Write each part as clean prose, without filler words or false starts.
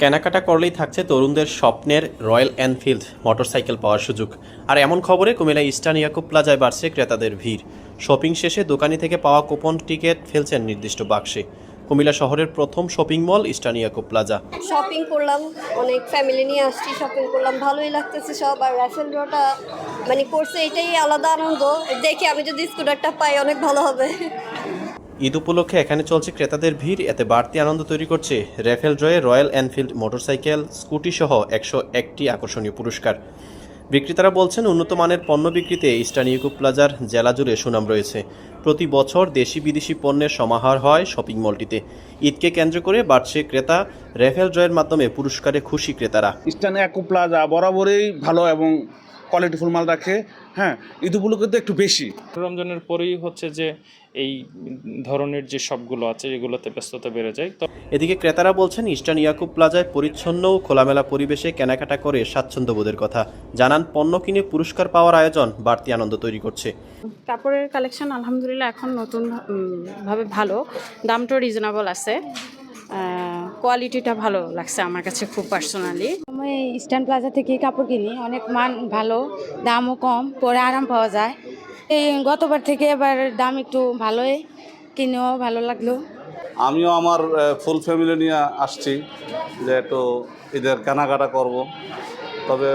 কেনাকাটা করলেই থাকছে তরুণদের স্বপ্নের রয়্যাল এনফিল্ড মোটরসাইকেল পাওয়ার সুযোগ। আর এমন খবরে কুমিল্লা ইস্টার্ন ইয়াকুব প্লাজায় বাড়ছে ক্রেতাদের ভিড়। শপিং শেষে দোকানি থেকে পাওয়া কুপন টিকিট ফেলছেন নির্দিষ্ট বাক্সে। কুমিল্লা শহরের প্রথম shopping mall Eastern Yakub plaza. Shopping করলাম, অনেক ফ্যামিলি নিয়ে আসছি, শপিং করলাম, ভালোই লাগতেছে সব। আর র্যাফেল ড্রটা করছে, এটাই আলাদা আনন্দ। দেখি আমি যদি স্কুটারটা পাই অনেক ভালো হবে। ঈদ উপলক্ষে এখানে চলছে ক্রেতাদের ভিড়। এতে বাড়তি আনন্দ তৈরি করছে র্যাফেল ড্রয়ে রয়্যাল এনফিল্ড মোটরসাইকেল, স্কুটি সহ 101টি আকর্ষণীয় পুরস্কার। বিক্রেতারা বলছেন, উন্নত মানের পণ্য বিক্রিতে ইস্টার্ন ইয়াকুব প্লাজার জেলা জুড়ে সুনাম রয়েছে। প্রতি বছর দেশি বিদেশি পণ্যের সমাহার হয় শপিং মলটিতে। ঈদকে কেন্দ্র করে বাড়ছে ক্রেতা। র্যাফেল ড্রয়ের মাধ্যমে পুরস্কারে খুশি ক্রেতারা। ইস্টার্ন ইয়াকুব প্লাজা বরাবরই ভালো এবং কোয়ালিটিফুল মাল রাখে। হ্যাঁ, ঈদ উপলক্ষে তো একটু বেশি। রমজানের পরেই হচ্ছে যে এই ধরনের যে শপগুলো আছে এগুলোতে ব্যস্ততা বেড়ে যায়। তো এদিকে ক্রেতারা বলছেন, ইস্টার্ন ইয়াকুব প্লাজায় পরিচ্ছন্ন ও খোলামেলা পরিবেশে কেনাকাটা করে স্বাচ্ছন্দ্যবোধের কথা জানান। পণ্য কিনে পুরস্কার পাওয়ার আয়োজন বাড়তি আনন্দ তৈরি করছে। কাপড়ের কালেকশন আলহামদুলিল্লাহ এখন নতুন ভাবে ভালো, দামটাও রিজনেবল আছে, কোয়ালিটিটা ভালো লাগছে আমার কাছে খুব পার্সোনালি। আমি ইস্টার্ন প্লাজা থেকে কাপড় কিনি, অনেক মান ভালো, দামও কম, পরে আরাম পাওয়া যায়। এই গতবার থেকে এবার দাম একটু ভালোই, কিনেও ভালো লাগলো। আমিও আমার ফুল ফ্যামিলি নিয়ে আসছি যে একটু ঈদের কেনাকাটা করব। তবে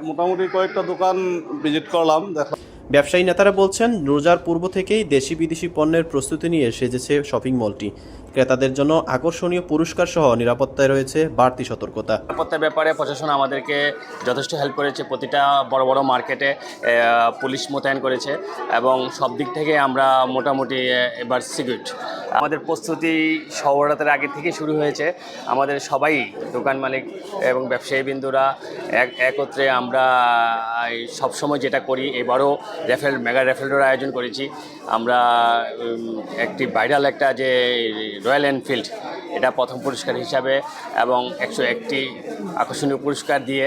মোটামুটি কয়েকটা দোকান ভিজিট করলাম, দেখলাম। ব্যবসায়ী নেতারা বলছেন, রোজার পূর্ব থেকেই দেশি বিদেশি পণ্যের প্রস্তুতি নিয়ে সেজেছে শপিং মলটি। ক্রেতাদের জন্য আকর্ষণীয় পুরস্কার সহ নিরাপত্তায় রয়েছে বাড়তি সতর্কতা। নিরাপত্তার ব্যাপারে প্রশাসন আমাদেরকে যথেষ্ট হেল্প করেছে। প্রতিটা বড় বড় মার্কেটে পুলিশ মোতায়েন করেছে এবং সব দিক থেকে আমরা মোটামুটি এবার সিকিউর। আমাদের প্রস্তুতি শবরাতের আগে থেকে শুরু হয়েছে। আমাদের সবাই দোকান মালিক এবং ব্যবসায়ী বিন্দুরা একত্রে আমরা সবসময় যেটা করি, এবারও মেগা র্যাফেল ড্রর আয়োজন করেছি আমরা। একটি ভাইরাল একটা যে রয়্যাল এনফিল্ড, এটা প্রথম পুরস্কার হিসাবে এবং 101টি আকর্ষণীয় পুরস্কার দিয়ে